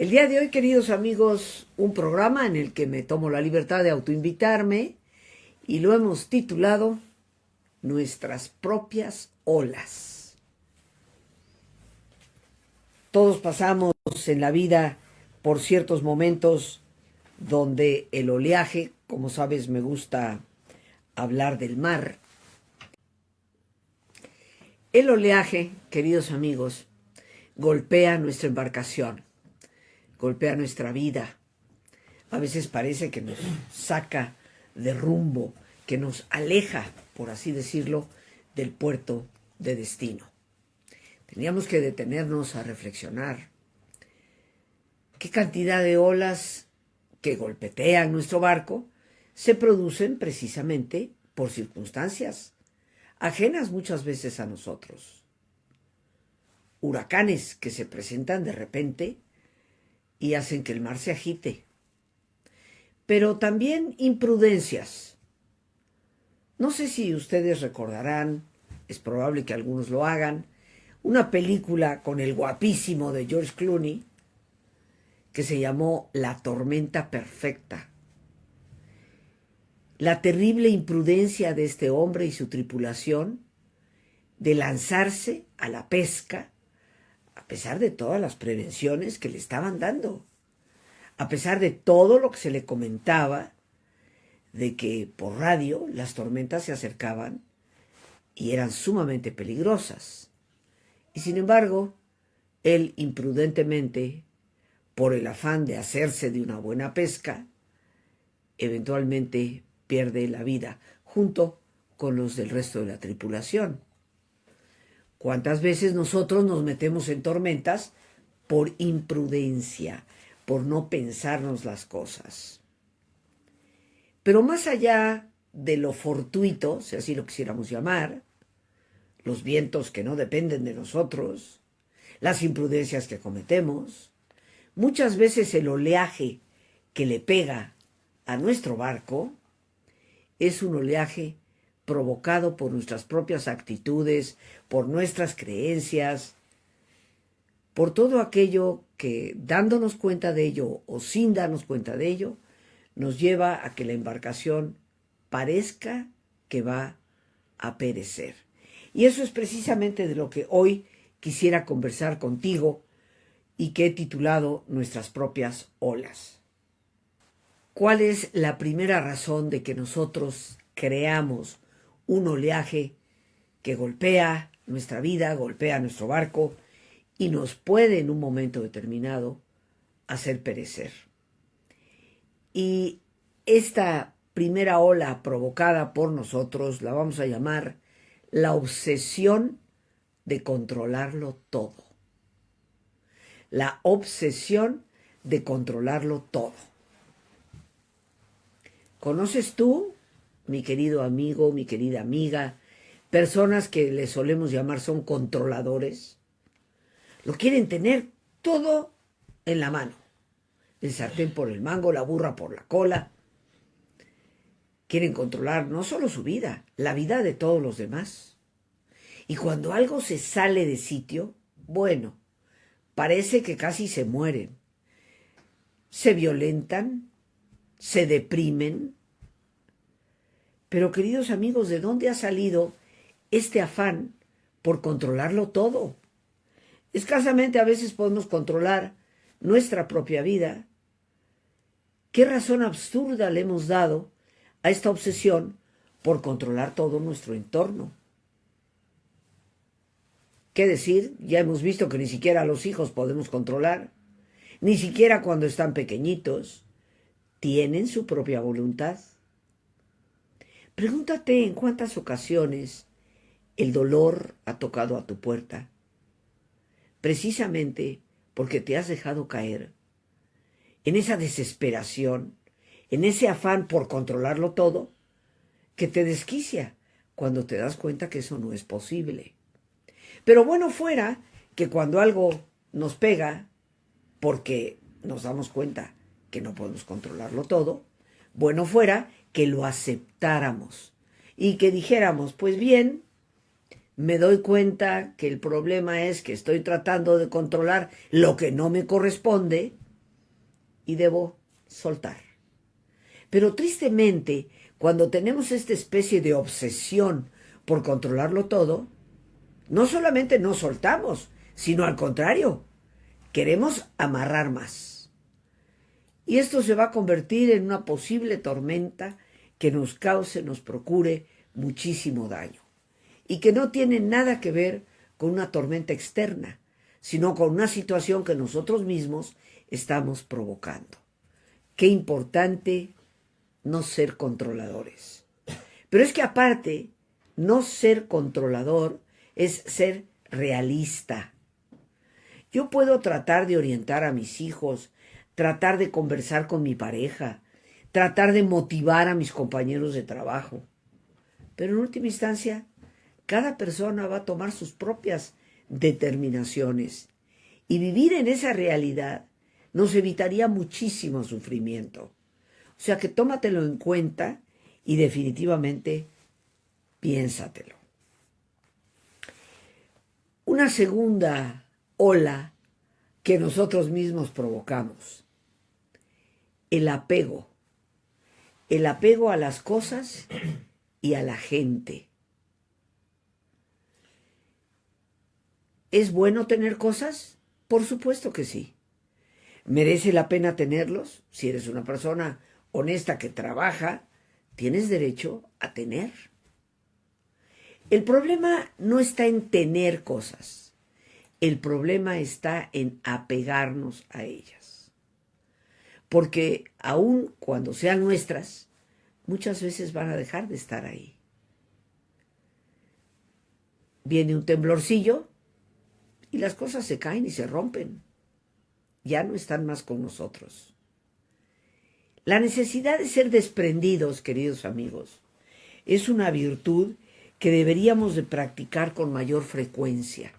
El día de hoy, queridos amigos, un programa en el que me tomo la libertad de autoinvitarme y lo hemos titulado Nuestras propias olas. Todos pasamos en la vida por ciertos momentos donde el oleaje, como sabes, me gusta hablar del mar. El oleaje, queridos amigos, golpea nuestra embarcación, golpea nuestra vida. A veces parece que nos saca de rumbo, que nos aleja, por así decirlo, del puerto de destino. Teníamos que detenernos a reflexionar. ¿Qué cantidad de olas que golpetean nuestro barco se producen precisamente por circunstancias ajenas muchas veces a nosotros? Huracanes que se presentan de repente y hacen que el mar se agite. Pero también imprudencias. No sé si ustedes recordarán, es probable que algunos lo hagan, una película con el guapísimo de George Clooney que se llamó La tormenta perfecta. La terrible imprudencia de este hombre y su tripulación de lanzarse a la pesca a pesar de todas las prevenciones que le estaban dando, a pesar de todo lo que se le comentaba de que por radio las tormentas se acercaban y eran sumamente peligrosas. Y sin embargo, él imprudentemente, por el afán de hacerse de una buena pesca, eventualmente pierde la vida junto con los del resto de la tripulación. ¿Cuántas veces nosotros nos metemos en tormentas por imprudencia, por no pensarnos las cosas? Pero más allá de lo fortuito, si así lo quisiéramos llamar, los vientos que no dependen de nosotros, las imprudencias que cometemos, muchas veces el oleaje que le pega a nuestro barco es un oleaje provocado por nuestras propias actitudes, por nuestras creencias, por todo aquello que, dándonos cuenta de ello o sin darnos cuenta de ello, nos lleva a que la embarcación parezca que va a perecer. Y eso es precisamente de lo que hoy quisiera conversar contigo y que he titulado Nuestras propias olas. ¿Cuál es la primera razón de que nosotros creamos un oleaje que golpea nuestra vida, golpea nuestro barco y nos puede en un momento determinado hacer perecer? Y esta primera ola provocada por nosotros la vamos a llamar la obsesión de controlarlo todo. La obsesión de controlarlo todo. ¿Conoces tú, mi querido amigo, mi querida amiga, personas que le solemos llamar son controladores? Lo quieren tener todo en la mano. El sartén por el mango, la burra por la cola. Quieren controlar no solo su vida, la vida de todos los demás. Y cuando algo se sale de sitio, bueno, parece que casi se mueren. Se violentan, se deprimen. Pero, queridos amigos, ¿de dónde ha salido este afán por controlarlo todo? Escasamente a veces podemos controlar nuestra propia vida. ¿Qué razón absurda le hemos dado a esta obsesión por controlar todo nuestro entorno? ¿Qué decir? Ya hemos visto que ni siquiera a los hijos podemos controlar, ni siquiera cuando están pequeñitos. ¿Tienen su propia voluntad? Pregúntate en cuántas ocasiones el dolor ha tocado a tu puerta, precisamente porque te has dejado caer en esa desesperación, en ese afán por controlarlo todo, que te desquicia cuando te das cuenta que eso no es posible. Pero bueno fuera que cuando algo nos pega, porque nos damos cuenta que no podemos controlarlo todo, bueno fuera que lo aceptáramos y que dijéramos, pues bien, me doy cuenta que el problema es que estoy tratando de controlar lo que no me corresponde, y debo soltar. Pero tristemente, cuando tenemos esta especie de obsesión por controlarlo todo, no solamente no soltamos, sino al contrario, queremos amarrar más. Y esto se va a convertir en una posible tormenta que nos cause, nos procure muchísimo daño. Y que no tiene nada que ver con una tormenta externa, sino con una situación que nosotros mismos estamos provocando. Qué importante no ser controladores. Pero es que aparte, no ser controlador es ser realista. Yo puedo tratar de orientar a mis hijos, tratar de conversar con mi pareja, tratar de motivar a mis compañeros de trabajo. Pero en última instancia, cada persona va a tomar sus propias determinaciones. Y vivir en esa realidad nos evitaría muchísimo sufrimiento. O sea que tómatelo en cuenta y definitivamente piénsatelo. Una segunda ola que nosotros mismos provocamos. El apego. El apego a las cosas y a la gente. ¿Es bueno tener cosas? Por supuesto que sí. ¿Merece la pena tenerlos? Si eres una persona honesta que trabaja, tienes derecho a tener. El problema no está en tener cosas. El problema está en apegarnos a ellas. Porque aun cuando sean nuestras, muchas veces van a dejar de estar ahí. Viene un temblorcillo y las cosas se caen y se rompen. Ya no están más con nosotros. La necesidad de ser desprendidos, queridos amigos, es una virtud que deberíamos de practicar con mayor frecuencia.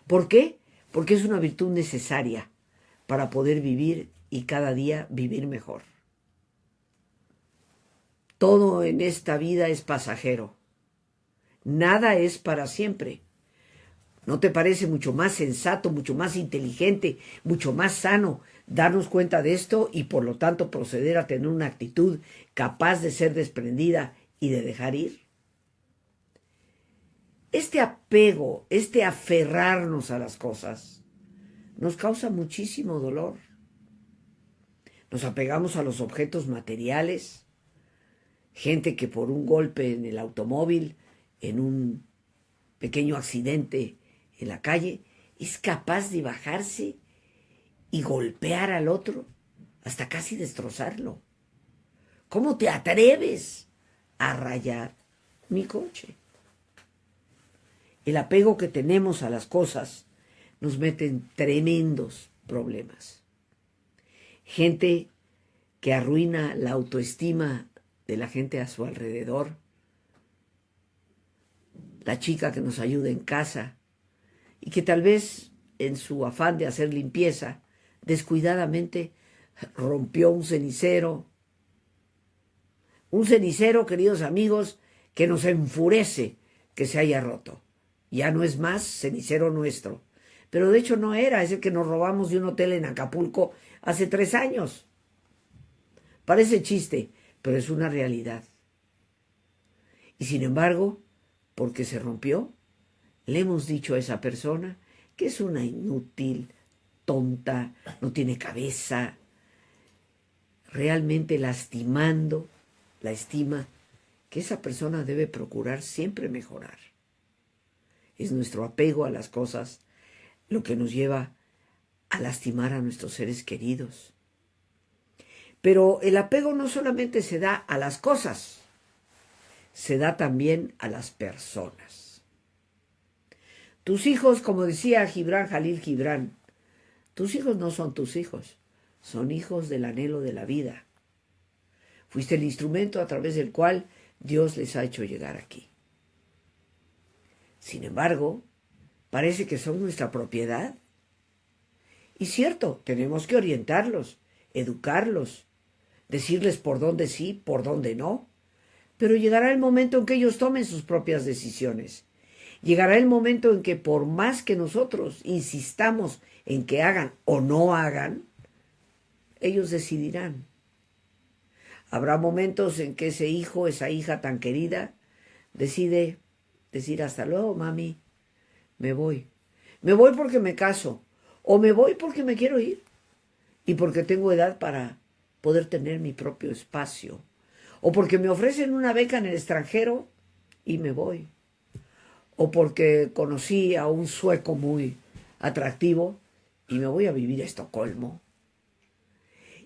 ¿Por qué? Porque es una virtud necesaria para poder vivir y cada día vivir mejor. Todo en esta vida es pasajero. Nada es para siempre. ¿No te parece mucho más sensato, mucho más inteligente, mucho más sano darnos cuenta de esto y por lo tanto proceder a tener una actitud capaz de ser desprendida y de dejar ir? Este apego, este aferrarnos a las cosas, nos causa muchísimo dolor. Nos apegamos a los objetos materiales, gente que por un golpe en el automóvil, en un pequeño accidente en la calle, es capaz de bajarse y golpear al otro hasta casi destrozarlo. ¿Cómo te atreves a rayar mi coche? El apego que tenemos a las cosas nos mete en tremendos problemas. Gente que arruina la autoestima de la gente a su alrededor. La chica que nos ayuda en casa y que tal vez en su afán de hacer limpieza descuidadamente rompió un cenicero. Un cenicero, queridos amigos, que nos enfurece que se haya roto. Ya no es más cenicero nuestro. Pero de hecho no era, es el que nos robamos de un hotel en Acapulco hace 3 años. Parece chiste, pero es una realidad. Y sin embargo, porque se rompió, le hemos dicho a esa persona que es una inútil, tonta, no tiene cabeza, realmente lastimando la estima que esa persona debe procurar siempre mejorar. Es nuestro apego a las cosas lo que nos lleva a lastimar a nuestros seres queridos. Pero el apego no solamente se da a las cosas, se da también a las personas. Tus hijos, como decía Gibran Jalil Gibran, tus hijos no son tus hijos, son hijos del anhelo de la vida. Fuiste el instrumento a través del cual Dios les ha hecho llegar aquí. Sin embargo, parece que son nuestra propiedad. Y cierto, tenemos que orientarlos, educarlos, decirles por dónde sí, por dónde no. Pero llegará el momento en que ellos tomen sus propias decisiones. Llegará el momento en que por más que nosotros insistamos en que hagan o no hagan, ellos decidirán. Habrá momentos en que ese hijo, esa hija tan querida, decide decir hasta luego, mami, me voy. Me voy porque me caso, o me voy porque me quiero ir y porque tengo edad para poder tener mi propio espacio, o porque me ofrecen una beca en el extranjero y me voy, o porque conocí a un sueco muy atractivo y me voy a vivir a Estocolmo.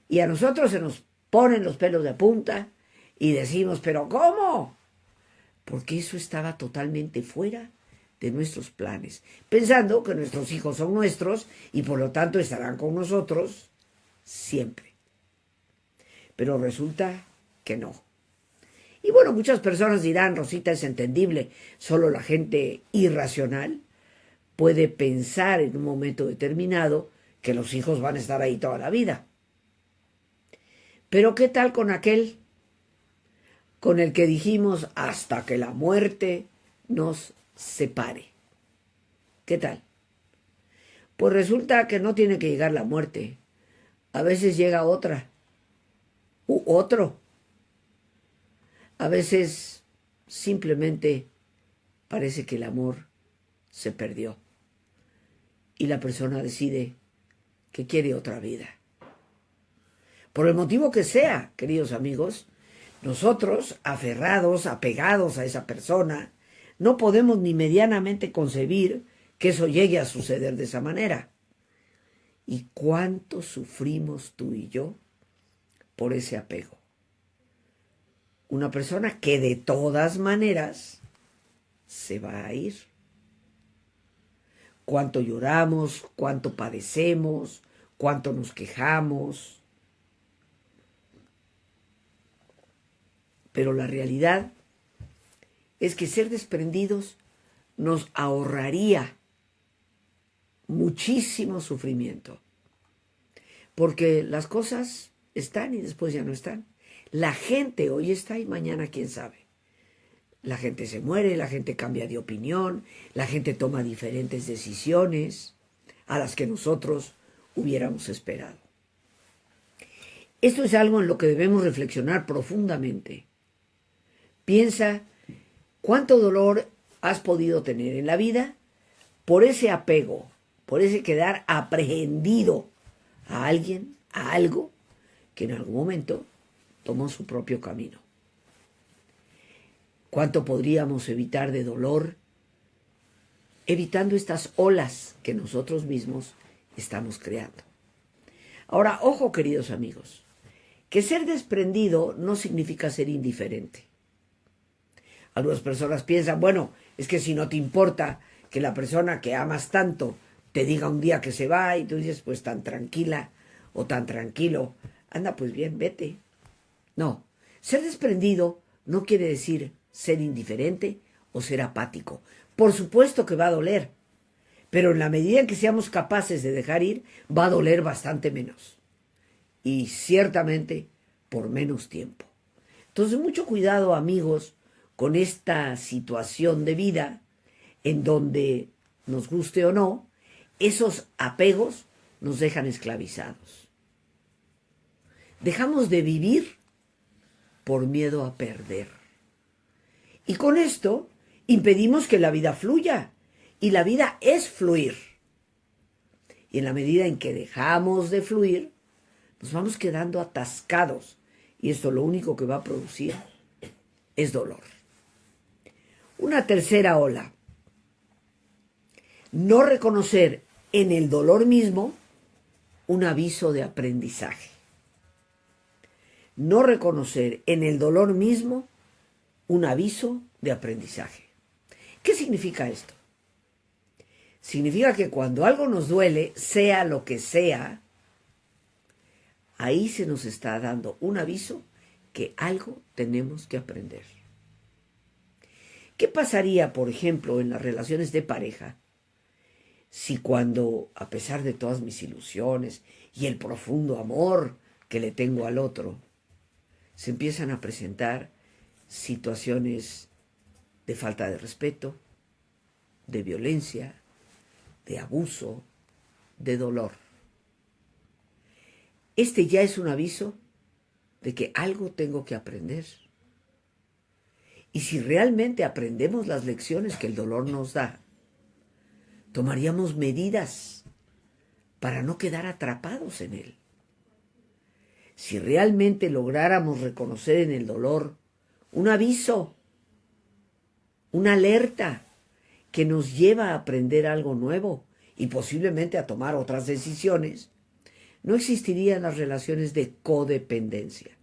Y a nosotros se nos ponen los pelos de punta y decimos, ¿pero cómo? Porque eso estaba totalmente fuera de nuestros planes, pensando que nuestros hijos son nuestros y por lo tanto estarán con nosotros siempre. Pero resulta que no. Y bueno, muchas personas dirán, Rosita, es entendible, solo la gente irracional puede pensar en un momento determinado que los hijos van a estar ahí toda la vida. Pero ¿qué tal con aquel con el que dijimos hasta que la muerte nos separe? ¿Qué tal? Pues resulta que no tiene que llegar la muerte. A veces llega otra u otro. A veces simplemente parece que el amor se perdió y la persona decide que quiere otra vida. Por el motivo que sea, queridos amigos, nosotros, aferrados, apegados a esa persona, no podemos ni medianamente concebir que eso llegue a suceder de esa manera. ¿Y cuánto sufrimos tú y yo por ese apego? Una persona que de todas maneras se va a ir. Cuánto lloramos, cuánto padecemos, cuánto nos quejamos. Pero la realidad es que ser desprendidos nos ahorraría muchísimo sufrimiento. Porque las cosas están y después ya no están. La gente hoy está y mañana quién sabe. La gente se muere, la gente cambia de opinión, la gente toma diferentes decisiones a las que nosotros hubiéramos esperado. Esto es algo en lo que debemos reflexionar profundamente. Piensa cuánto dolor has podido tener en la vida por ese apego, por ese quedar aprehendido a alguien, a algo que en algún momento tomó su propio camino. ¿Cuánto podríamos evitar de dolor evitando estas olas que nosotros mismos estamos creando? Ahora, ojo, queridos amigos, que ser desprendido no significa ser indiferente. Algunas personas piensan, bueno, es que si no te importa que la persona que amas tanto te diga un día que se va y tú dices, pues tan tranquila o tan tranquilo, anda pues bien, vete. No, ser desprendido no quiere decir ser indiferente o ser apático. Por supuesto que va a doler, pero en la medida en que seamos capaces de dejar ir, va a doler bastante menos. Y ciertamente por menos tiempo. Entonces, mucho cuidado, amigos, con esta situación de vida en donde, nos guste o no, esos apegos nos dejan esclavizados. Dejamos de vivir por miedo a perder. Y con esto impedimos que la vida fluya. Y la vida es fluir. Y en la medida en que dejamos de fluir, nos vamos quedando atascados. Y esto lo único que va a producir es dolor. Una tercera ola. No reconocer en el dolor mismo un aviso de aprendizaje. No reconocer en el dolor mismo un aviso de aprendizaje. ¿Qué significa esto? Significa que cuando algo nos duele, sea lo que sea, ahí se nos está dando un aviso que algo tenemos que aprender. ¿Qué pasaría, por ejemplo, en las relaciones de pareja si cuando, a pesar de todas mis ilusiones y el profundo amor que le tengo al otro, se empiezan a presentar situaciones de falta de respeto, de violencia, de abuso, de dolor? este ya es un aviso de que algo tengo que aprender. Y si realmente aprendemos las lecciones que el dolor nos da, tomaríamos medidas para no quedar atrapados en él. Si realmente lográramos reconocer en el dolor un aviso, una alerta que nos lleva a aprender algo nuevo y posiblemente a tomar otras decisiones, no existirían las relaciones de codependencia.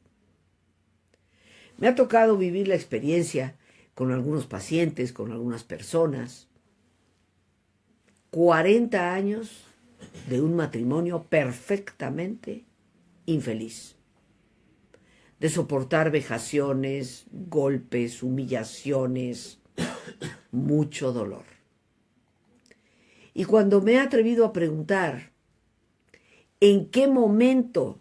Me ha tocado vivir la experiencia con algunos pacientes, con algunas personas. 40 años de un matrimonio perfectamente infeliz, de soportar vejaciones, golpes, humillaciones, mucho dolor. Y cuando me he atrevido a preguntar en qué momento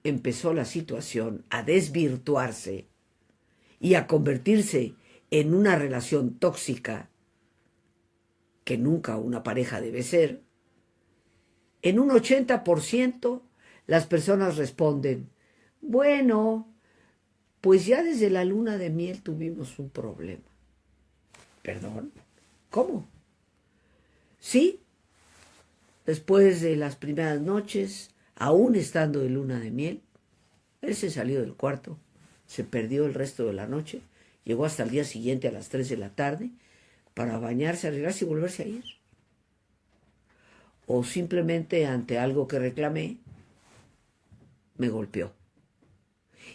empezó la situación a desvirtuarse y a convertirse en una relación tóxica, que nunca una pareja debe ser, en un 80% las personas responden, bueno, pues ya desde la luna de miel tuvimos un problema. ¿Perdón? ¿Cómo? Sí, después de las primeras noches, aún estando de luna de miel, él se salió del cuarto, se perdió el resto de la noche, llegó hasta el día siguiente a las 3 de la tarde para bañarse, arreglarse y volverse a ir. O simplemente ante algo que reclamé, me golpeó.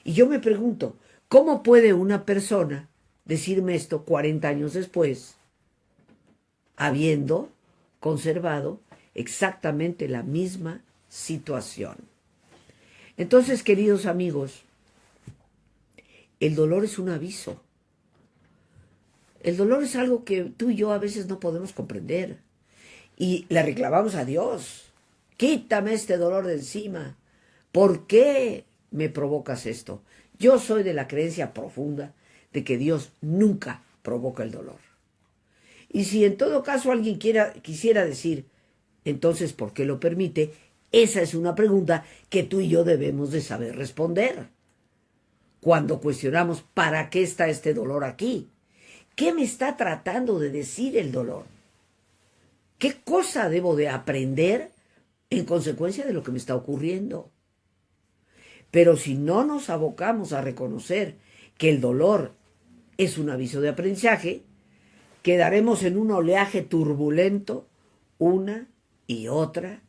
Y yo me pregunto, ¿cómo puede una persona decirme esto 40 años después, habiendo conservado exactamente la misma situación? Entonces, queridos amigos, el dolor es un aviso. El dolor es algo que tú y yo a veces no podemos comprender. Y le reclamamos a Dios. Quítame este dolor de encima. ¿Por qué me provocas esto? Yo soy de la creencia profunda de que Dios nunca provoca el dolor. Y si en todo caso alguien quisiera decir, entonces, ¿por qué lo permite? Esa es una pregunta que tú y yo debemos de saber responder. Cuando cuestionamos, ¿para qué está este dolor aquí? ¿Qué me está tratando de decir el dolor? ¿Qué cosa debo de aprender en consecuencia de lo que me está ocurriendo? Pero si no nos abocamos a reconocer que el dolor es un aviso de aprendizaje, quedaremos en un oleaje turbulento una y otra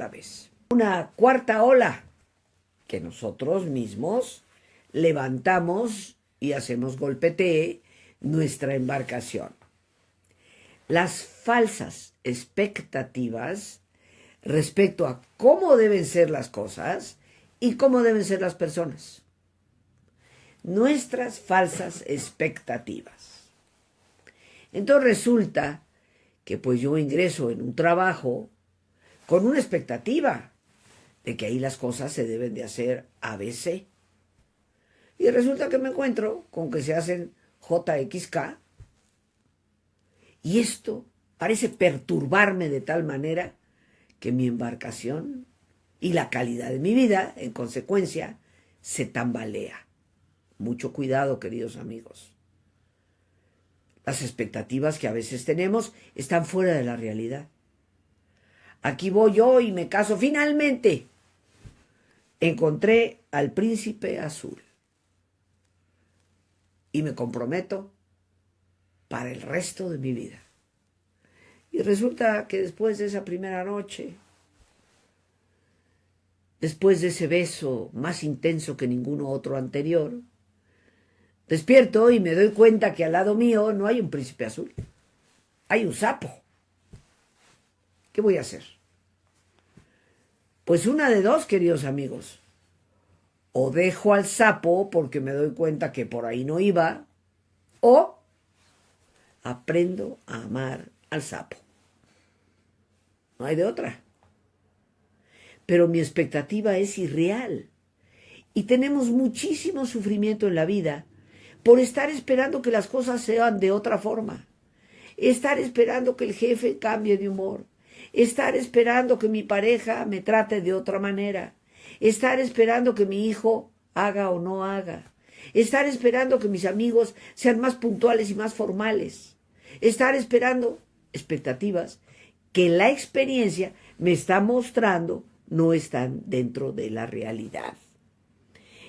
vez. Una cuarta ola que nosotros mismos levantamos y hacemos golpetee nuestra embarcación. Las falsas expectativas respecto a cómo deben ser las cosas y cómo deben ser las personas. Nuestras falsas expectativas. Entonces resulta que pues yo ingreso en un trabajo con una expectativa de que ahí las cosas se deben de hacer ABC. Y resulta que me encuentro con que se hacen JXK. Y esto parece perturbarme de tal manera que mi embarcación y la calidad de mi vida, en consecuencia, se tambalea. Mucho cuidado, queridos amigos. Las expectativas que a veces tenemos están fuera de la realidad. Aquí voy yo y me caso. Finalmente, encontré al príncipe azul. Y me comprometo para el resto de mi vida. Y resulta que después de esa primera noche, después de ese beso más intenso que ninguno otro anterior, despierto y me doy cuenta que al lado mío no hay un príncipe azul, hay un sapo. ¿Qué voy a hacer? Pues una de dos, queridos amigos. O dejo al sapo porque me doy cuenta que por ahí no iba, o aprendo a amar al sapo. No hay de otra. Pero mi expectativa es irreal. Y tenemos muchísimo sufrimiento en la vida por estar esperando que las cosas sean de otra forma. Estar esperando que el jefe cambie de humor. Estar esperando que mi pareja me trate de otra manera. estar esperando que mi hijo haga o no haga, estar esperando que mis amigos sean más puntuales y más formales, estar esperando expectativas que la experiencia me está mostrando no están dentro de la realidad.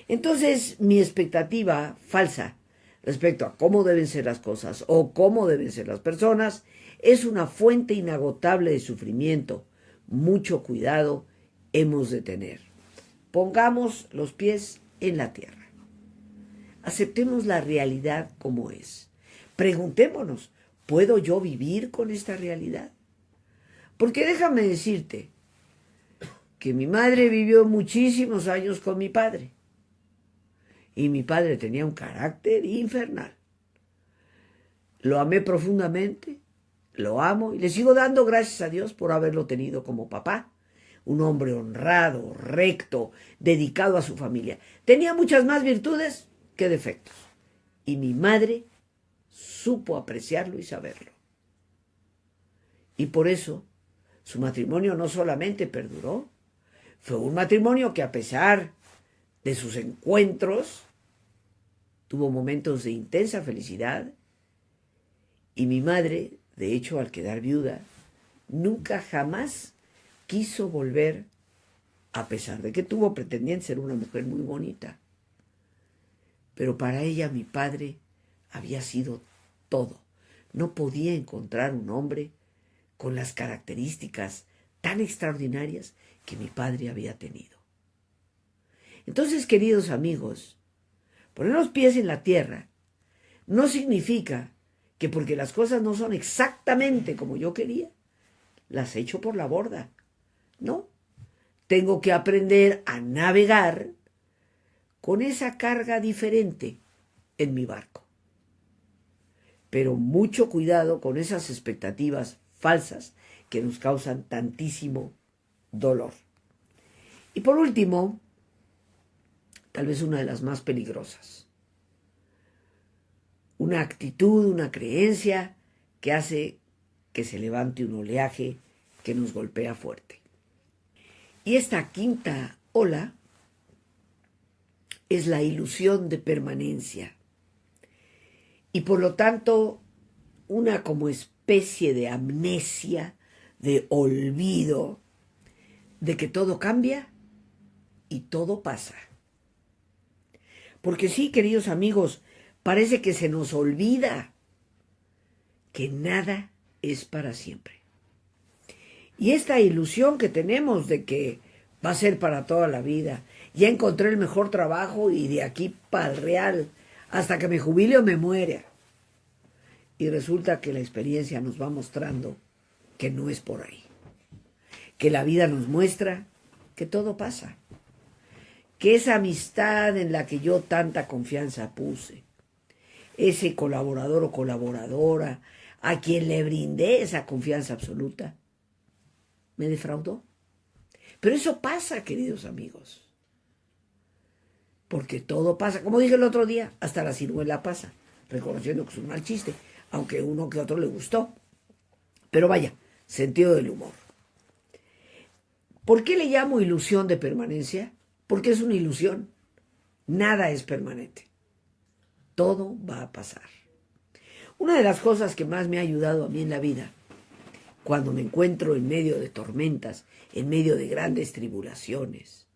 Entonces, mi expectativa falsa respecto a cómo deben ser las cosas o cómo deben ser las personas es una fuente inagotable de sufrimiento. Mucho cuidado hemos de tener. Pongamos los pies en la tierra. Aceptemos la realidad como es. Preguntémonos, ¿puedo yo vivir con esta realidad? Porque déjame decirte que mi madre vivió muchísimos años con mi padre. Y mi padre tenía un carácter infernal. Lo amé profundamente, lo amo y le sigo dando gracias a Dios por haberlo tenido como papá. Un hombre honrado, recto, dedicado a su familia. Tenía muchas más virtudes que defectos. Y mi madre supo apreciarlo y saberlo. Y por eso su matrimonio no solamente perduró, fue un matrimonio que a pesar de sus encuentros tuvo momentos de intensa felicidad. Y mi madre, de hecho, al quedar viuda, nunca jamás quiso volver, a pesar de que tuvo pretendientes, ser una mujer muy bonita. Pero para ella mi padre había sido todo. No podía encontrar un hombre con las características tan extraordinarias que mi padre había tenido. Entonces, queridos amigos, poner los pies en la tierra no significa que porque las cosas no son exactamente como yo quería, las echo por la borda. No, tengo que aprender a navegar con esa carga diferente en mi barco. Pero mucho cuidado con esas expectativas falsas que nos causan tantísimo dolor. Y por último, tal vez una de las más peligrosas, una actitud, una creencia que hace que se levante un oleaje que nos golpea fuerte. Y esta quinta ola es la ilusión de permanencia. Y por lo tanto, una como especie de amnesia, de olvido, de que todo cambia y todo pasa. Porque sí, queridos amigos, parece que se nos olvida que nada es para siempre. Y esta ilusión que tenemos de que va a ser para toda la vida, ya encontré el mejor trabajo y de aquí para el real, hasta que me jubile o me muera. Y resulta que la experiencia nos va mostrando que no es por ahí. Que la vida nos muestra que todo pasa. Que esa amistad en la que yo tanta confianza puse, ese colaborador o colaboradora a quien le brindé esa confianza absoluta, me defraudó. Pero eso pasa, queridos amigos. Porque todo pasa. Como dije el otro día, hasta la ciruela pasa, reconociendo que es un mal chiste, aunque uno que otro le gustó. Pero vaya, sentido del humor. ¿Por qué le llamo ilusión de permanencia? Porque es una ilusión. Nada es permanente. Todo va a pasar. Una de las cosas que más me ha ayudado a mí en la vida, cuando me encuentro en medio de tormentas, en medio de grandes tribulaciones,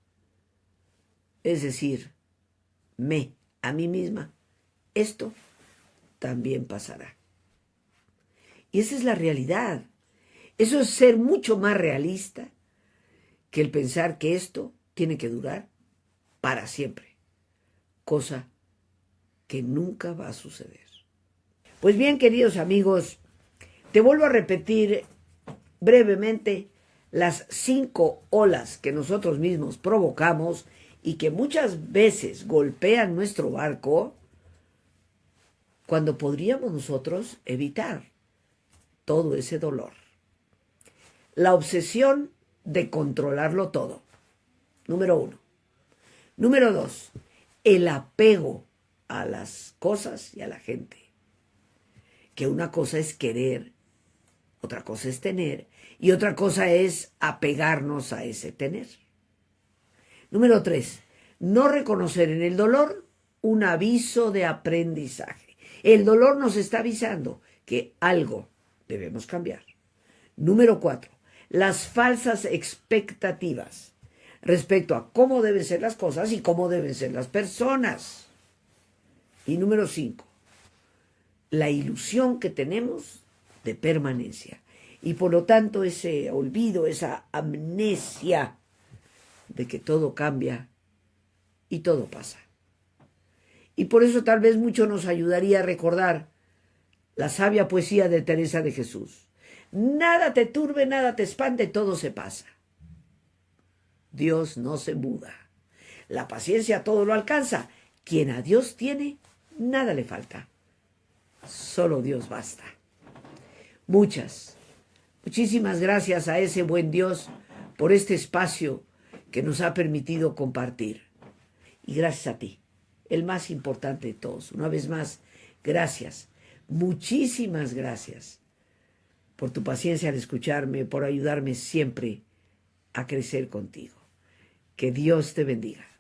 es decir, a mí misma, esto también pasará. Y esa es la realidad. Eso es ser mucho más realista que el pensar que esto tiene que durar para siempre, cosa que nunca va a suceder. Pues bien, queridos amigos, te vuelvo a repetir brevemente las 5 olas que nosotros mismos provocamos y que muchas veces golpean nuestro barco cuando podríamos nosotros evitar todo ese dolor. La obsesión de controlarlo todo. Número 1. Número 2. El apego a las cosas y a la gente. Que una cosa es querer, otra cosa es tener, y otra cosa es apegarnos a ese tener. Número 3, no reconocer en el dolor un aviso de aprendizaje. El dolor nos está avisando que algo debemos cambiar. Número 4, las falsas expectativas respecto a cómo deben ser las cosas y cómo deben ser las personas. Y número 5, la ilusión que tenemos de permanencia. Y por lo tanto ese olvido, esa amnesia de que todo cambia y todo pasa. Y por eso tal vez mucho nos ayudaría a recordar la sabia poesía de Teresa de Jesús. Nada te turbe, nada te espante, todo se pasa. Dios no se muda. La paciencia todo lo alcanza. Quien a Dios tiene, nada le falta. Solo Dios basta. Muchísimas gracias a ese buen Dios por este espacio que nos ha permitido compartir. Y gracias a ti, el más importante de todos. Una vez más, gracias. Muchísimas gracias por tu paciencia al escucharme, por ayudarme siempre a crecer contigo. Que Dios te bendiga.